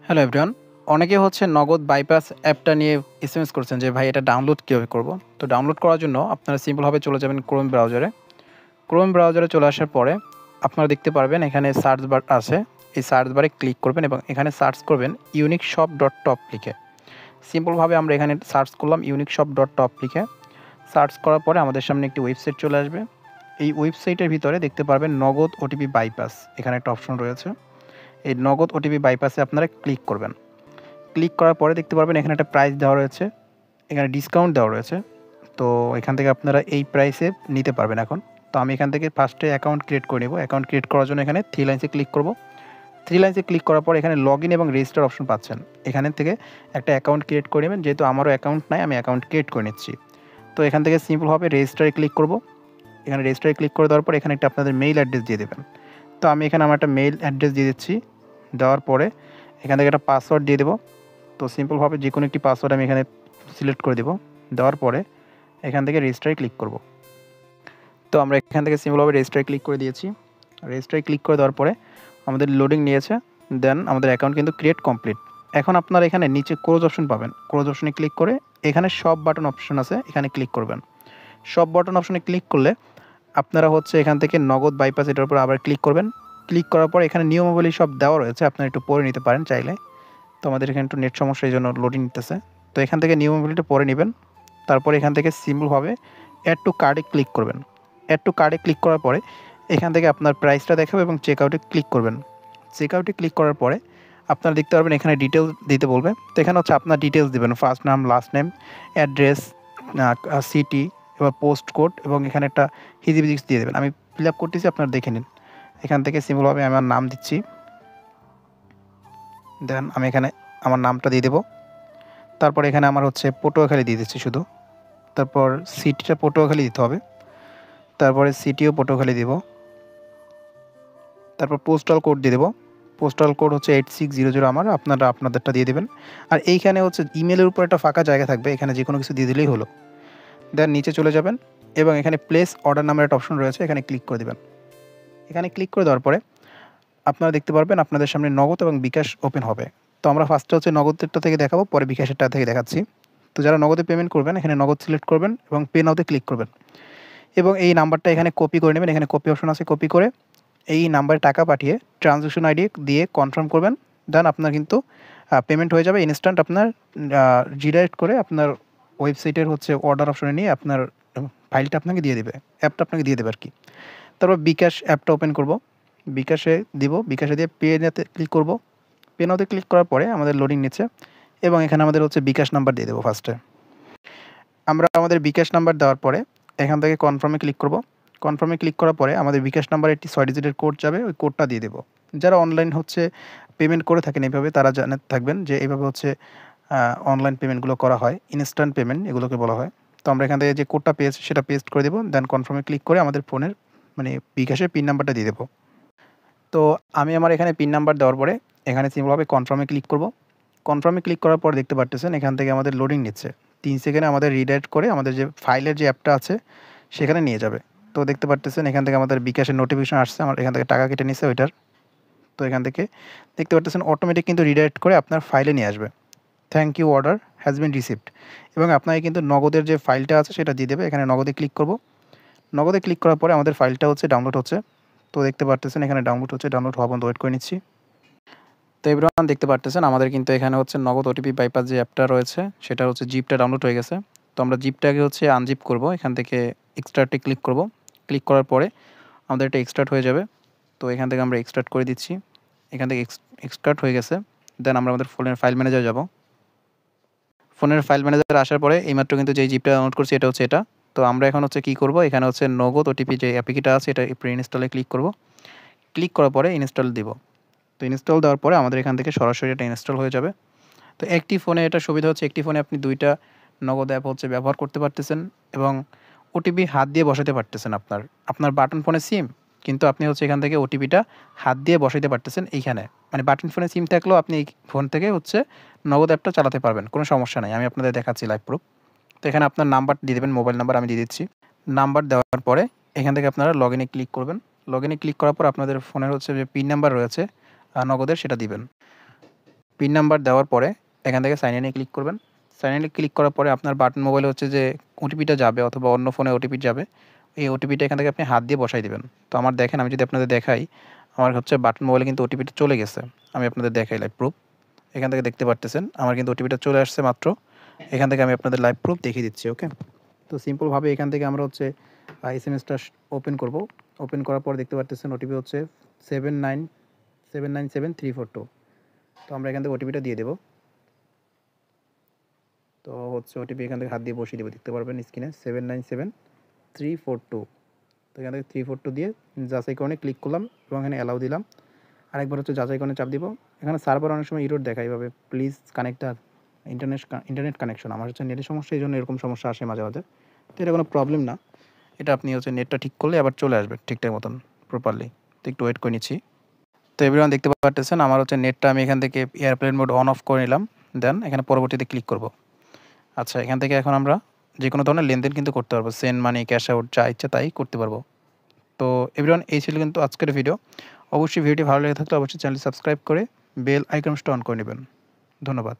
Hello everyone. অনেকে হচ্ছে নগদ বাইপাস অ্যাপটা নিয়ে এসএমএস করছেন যে ভাই এটা ডাউনলোড কীভাবে করব? তো ডাউনলোড করার জন্য আপনারা সিম্পলভাবে চলে যাবেন ক্রোম ব্রাউজারে। ক্রোম ব্রাউজারে চলে আসার পরে আপনারা দেখতে পারবেন এখানে সার্চ বার আছে। এই সার্চ বারে ক্লিক করবেন এবং এখানে সার্চ করবেন uniqueshop.top লিখে। সিম্পলভাবে আমরা এখানে সার্চ করলাম uniqueshop.top লিখে। সার্চ করার পরে আমাদের সামনে একটি ওয়েবসাইট চলে আসবে। এই ওয়েবসাইটের ভিতরে দেখতে পারবেন নগদ ওটিপি বাইপাস এখানে একটা অপশন রয়েছে। এই নগদ ওটিপি বাইপাসে আপনারা ক্লিক করবেন। ক্লিক করার পরে দেখতে পারবেন এখানে একটা প্রাইস দেওয়া রয়েছে, এখানে ডিসকাউন্ট দেওয়া রয়েছে। তো এখান থেকে আপনারা এই প্রাইসে নিতে পারবেন এখন। তো আমি এখান থেকে ফার্স্টে অ্যাকাউন্ট ক্রিয়েট করে নেব। অ্যাকাউন্ট ক্রিয়েট করার জন্য এখানে 3 লাইনসে ক্লিক করব। 3 লাইনসে ক্লিক করার পর এখানে লগইন এবং রেজিস্টার অপশন পাচ্ছেন। এখান থেকে একটা অ্যাকাউন্ট ক্রিয়েট করে নেবেন। যেহেতু আমারও অ্যাকাউন্ট নাই, আমি অ্যাকাউন্ট ক্রিয়েট করে নিচ্ছি। তো এখান থেকে সিম্পলভাবে রেজিস্টারে ক্লিক করব। এখানে রেজিস্টারে ক্লিক করে দেওয়ার পর এখানে একটা আপনাদের মেইল অ্যাড্রেস দিয়ে দেবেন। তো আমি এখানে আমার একটা মেইল অ্যাড্রেস দিয়ে দিচ্ছি। দেওয়ার পরে এখান থেকে একটা পাসওয়ার্ড দিয়ে দেবো। তো সিম্পলভাবে যে কোনো একটি পাসওয়ার্ড আমি এখানে সিলেক্ট করে দেব। দেওয়ার পরে এখান থেকে রেজিস্টারে ক্লিক করব। তো আমরা এখান থেকে সিম্পলভাবে রেজিস্টারে ক্লিক করে দিয়েছি। রেজিস্টারে ক্লিক করে দেওয়ার পরে আমাদের লোডিং নিয়েছে। দেন আমাদের অ্যাকাউন্ট কিন্তু ক্রিয়েট কমপ্লিট। এখন আপনারা এখানে নিচে ক্লোজ অপশন পাবেন। ক্লোজ অপশনে ক্লিক করে এখানে সব বাটন অপশন আছে, এখানে ক্লিক করবেন। সব বাটন অপশনে ক্লিক করলে আপনারা হচ্ছে এখান থেকে নগদ বাইপাস এটার উপর আবার ক্লিক করবেন। ক্লিক করার পর এখানে নিয়মাবলী সব দেওয়া রয়েছে, আপনারা একটু পড়ে নিতে পারেন চাইলে। তো আমাদের এখানে একটু নেট সমস্যা, এই জন্য লোডিং নিতেছে। তো এখান থেকে নিয়মাবলীটা পড়ে নেবেন। তারপর এখান থেকে সিম্পলভাবে অ্যাড টু কার্টে ক্লিক করবেন। অ্যাড টু কার্টে ক্লিক করার পরে এখান থেকে আপনার প্রাইসটা দেখাবে এবং চেক আউটে ক্লিক করবেন। চেক আউটে ক্লিক করার পরে আপনারা দেখতে পারবেন এখানে ডিটেলস দিতে বলবে। তো এখানে হচ্ছে আপনার ডিটেলস দেবেন, ফার্স্ট নাম, লাস্ট নেম, অ্যাড্রেস, সিটি, এবার পোস্ট কোড এবং এখানে একটা হিজিবিজিক্স দিয়ে দেবেন। আমি ফিল আপ করতেছি, আপনারা দেখে নিন। এখান থেকে সিম্পলভাবে আমার নাম দিচ্ছি। দেন আমি এখানে আমার নামটা দিয়ে দেবো। তারপর এখানে আমার হচ্ছে পটুয়াখালী দিয়ে দিচ্ছি শুধু। তারপর সিটিটা পটুয়াখালী দিতে হবে। তারপরে সিটিও পটুয়াখালী দেব। তারপর পোস্টাল কোড দিয়ে দেবো। পোস্টাল কোড হচ্ছে 8600 আমার, আপনারা আপনাদেরটা দিয়ে দেবেন। আর এইখানে হচ্ছে ইমেলের উপর একটা ফাঁকা জায়গা থাকবে, এখানে যে কোনো কিছু দিয়ে দিলেই হলো। দেন নিচে চলে যাবেন এবং এখানে প্লেস অর্ডার নামের একটা অপশন রয়েছে, এখানে ক্লিক করে দেবেন। এখানে ক্লিক করে দেওয়ার পরে আপনারা দেখতে পারবেন আপনাদের সামনে নগদ এবং বিকাশ ওপেন হবে। তো আমরা ফার্স্টে হচ্ছে নগদেরটা থেকে দেখাবো, পরে বিকাশেরটা থেকে দেখাচ্ছি। তো যারা নগদে পেমেন্ট করবেন এখানে নগদ সিলেক্ট করবেন এবং পে নাওতে ক্লিক করবেন এবং এই নাম্বারটা এখানে কপি করে নেবেন। এখানে কপি অপশন আছে, কপি করে এই নাম্বারে টাকা পাঠিয়ে ট্রানজ্যাকশন আইডি দিয়ে কনফার্ম করবেন। দেন আপনার কিন্তু পেমেন্ট হয়ে যাবে ইনস্ট্যান্ট। আপনার রিডাইরেক্ট করে আপনার ওয়েবসাইটের হচ্ছে অর্ডার অপশনে নিয়ে আপনার ফাইলটা আপনাকে দিয়ে দেবে, অ্যাপটা আপনাকে দিয়ে দেবে আর কি। তারপর বিকাশ অ্যাপটা ওপেন করব, বিকাশে দিব, বিকাশে দিয়ে পে নাওতে ক্লিক করব। পে নাওতে ক্লিক করার পরে আমাদের লোডিং নিচ্ছে এবং এখানে আমাদের হচ্ছে বিকাশ নাম্বার দিয়ে দেবো। ফার্স্টে আমরা আমাদের বিকাশ নাম্বার দেওয়ার পরে এখান থেকে কনফার্মে ক্লিক করব। কনফার্মে ক্লিক করার পরে আমাদের বিকাশ নাম্বারে একটি 6 ডিজিটের কোড যাবে, ওই কোডটা দিয়ে দেবো। যারা অনলাইন হচ্ছে পেমেন্ট করে থাকেন এইভাবে, তারা জানে থাকবেন যে এইভাবে হচ্ছে অনলাইন পেমেন্টগুলো করা হয়, ইনস্ট্যান্ট পেমেন্ট এগুলোকে বলা হয়। তো আমরা এখান থেকে যে কোডটা পেয়েছি সেটা পেস্ট করে দেবো। দেন কনফার্মে ক্লিক করে আমাদের ফোনের মানে বিকাশের পিন নাম্বারটা দিয়ে দেবো। তো আমি আমার এখানে পিন নাম্বার দেওয়ার পরে এখানে সিম্পলভাবে কনফার্মে ক্লিক করব। কনফার্মে ক্লিক করার পর দেখতে পারতেছেন এখান থেকে আমাদের লোডিং নিচ্ছে। 3 সেকেন্ডে আমাদের রিডাইরেক্ট করে আমাদের যে ফাইলের যে অ্যাপটা আছে সেখানে নিয়ে যাবে। তো দেখতে পারতেছেন এখান থেকে আমাদের বিকাশের নোটিফিকেশন আসছে, আমার এখান থেকে টাকা কেটে নিচ্ছে ওইটার। তো এখান থেকে দেখতে পারতেছেন অটোমেটিক কিন্তু রিডাইরেক্ট করে আপনার ফাইলে নিয়ে আসবে। Thank you, order has been received. এবং আপনাকে কিন্তু নগদের যে ফাইলটা আছে সেটা দিয়ে দেবে। এখানে নগদে ক্লিক করব। নগদে ক্লিক করার পরে আমাদের ফাইলটা হচ্ছে ডাউনলোড হচ্ছে। তো দেখতে পারতেছেন এখানে ডাউনলোড হচ্ছে, ডাউনলোড হওয়া পর্যন্ত ওয়েট করে নিচ্ছি। তো এভরিওয়ান দেখতে পারতেছেন আমাদের কিন্তু এখানে হচ্ছে নগদ ওটিপি বাইপাস যে অ্যাপটা রয়েছে সেটা হচ্ছে জিপটা ডাউনলোড হয়ে গেছে। তো আমরা জিপটাকে হচ্ছে আনজিপ করব, এখান থেকে এক্সট্রাক্টে ক্লিক করব। ক্লিক করার পরে আমাদের এটা এক্সট্রাক্ট হয়ে যাবে। তো এখান থেকে আমরা এক্সট্রাক্ট করে দিচ্ছি। এখান থেকে এক্সট্রাক্ট হয়ে গেছে। দেন আমরা আমাদের ফোনের ফাইল ম্যানেজার যাব। ফোনের ফাইল ম্যানেজার আসার পরে এইমাত্র কিন্তু যেই জিপটা ডাউনলোড করছি এটা হচ্ছে এটা। তো আমরা এখন হচ্ছে কী করব, এখানে হচ্ছে নগদ ওটিপি যে অ্যাপ্লিকেটা আছে এটা প্রি ইনস্টলে ক্লিক করব। ক্লিক করার পরে ইনস্টল দিব। তো ইনস্টল দেওয়ার পরে আমাদের এখান থেকে সরাসরি এটা ইনস্টল হয়ে যাবে। তো একটি ফোনে এটা সুবিধা হচ্ছে, একটি ফোনে আপনি 2টা নগদ অ্যাপ হচ্ছে ব্যবহার করতে পারতেছেন এবং ওটিপি হাত দিয়ে বসাতে পারতেছেন। আপনার বাটন ফোনে সিম, কিন্তু আপনি হচ্ছে এখান থেকে ওটিপিটা হাত দিয়ে বসাইতে পারতেছেন এইখানে। মানে বাটন ফোনে সিম থাকলেও আপনি এই ফোন থেকে হচ্ছে নগদ অ্যাপটা চালাতে পারবেন, কোনো সমস্যা নাই। আমি আপনাদের দেখাচ্ছি লাইভ প্রুফ। তো এখানে আপনার নাম্বার দিয়ে দেবেন, মোবাইল নাম্বার আমি দিয়ে দিচ্ছি। নাম্বার দেওয়ার পরে এখান থেকে আপনারা লগইনে ক্লিক করবেন। লগইনে ক্লিক করার পর আপনাদের ফোনের হচ্ছে যে পিন নাম্বার রয়েছে নগদের সেটা দিবেন। পিন নাম্বার দেওয়ার পরে এখান থেকে সাইন ইনে ক্লিক করবেন। সাইন ইনে ক্লিক করার পরে আপনার বাটন মোবাইলে হচ্ছে যে ওটিপিটা যাবে অথবা অন্য ফোনে ওটিপি যাবে, এই ওটিপিটা এখান থেকে আপনি হাত দিয়ে বসাই দিবেন। তো আমার দেখেন, আমি যদি আপনাদের দেখাই, আমার হচ্ছে বাটন মোবাইলে কিন্তু ওটিপিটা চলে গেছে। আমি আপনাদের দেখাই লাইভ প্রুফ। এখান থেকে দেখতে পারতেছেন আমার কিন্তু ওটিপিটা চলে আসছে মাত্র। এখান থেকে আমি আপনাদের লাইভ প্রুফ দেখিয়ে দিচ্ছি। ওকে, তো সিম্পলভাবে এখান থেকে আমরা হচ্ছে এসএমএসটা ওপেন করব। ওপেন করার পর দেখতে পারতেছেন ওটিপি হচ্ছে 7977342। তো আমরা এখান থেকে ওটিপিটা দিয়ে দেবো। তো হচ্ছে ওটিপি এখান থেকে হাত দিয়ে বসিয়ে দেবো, দেখতে পারবেন স্ক্রিনে 797342। তো এখান থেকে 342 দিয়ে যাচাইকরণে ক্লিক করলাম এবং এখানে অ্যালাউ দিলাম। আরেকবার হচ্ছে যাচাইকরণে চাপ দিব। এখানে সার্ভার অনেক সময় ইরর দেখায়, এভাবে প্লিজ কানেক্টার ইন্টারনেট কানেকশন। আমার হচ্ছে নেটের সমস্যা, এই জন্য এরকম সমস্যা আসে মাঝে মাঝে। তো এটা কোনো প্রবলেম না, এটা আপনি হচ্ছে নেটটা ঠিক করলে আবার চলে আসবে ঠিকঠাক মতন প্রপারলি। তো একটু ওয়েট করে নিচ্ছি। তো এভরিওয়ান দেখতে পাচ্ছেন আমার হচ্ছে নেটটা আমি এখান থেকে এয়ারপ্লেন মোড অন অফ করে নিলাম। দেন এখানে পরবর্তীতে ক্লিক করব। আচ্ছা, এখান থেকে এখন আমরা যে কোনো ধরনের লেনদেন কিন্তু করতে পারবো, সেন্ড মানি, ক্যাশ আউট, যা ইচ্ছা তাই করতে পারবো। তো এভরিওয়ান এই ছিল কিন্তু আজকের ভিডিও। অবশ্যই ভিডিওটি ভালো লেগে থাকলে অবশ্যই চ্যানেল সাবস্ক্রাইব করে বেল আইকনসটা অন করে নেবেন। ধন্যবাদ।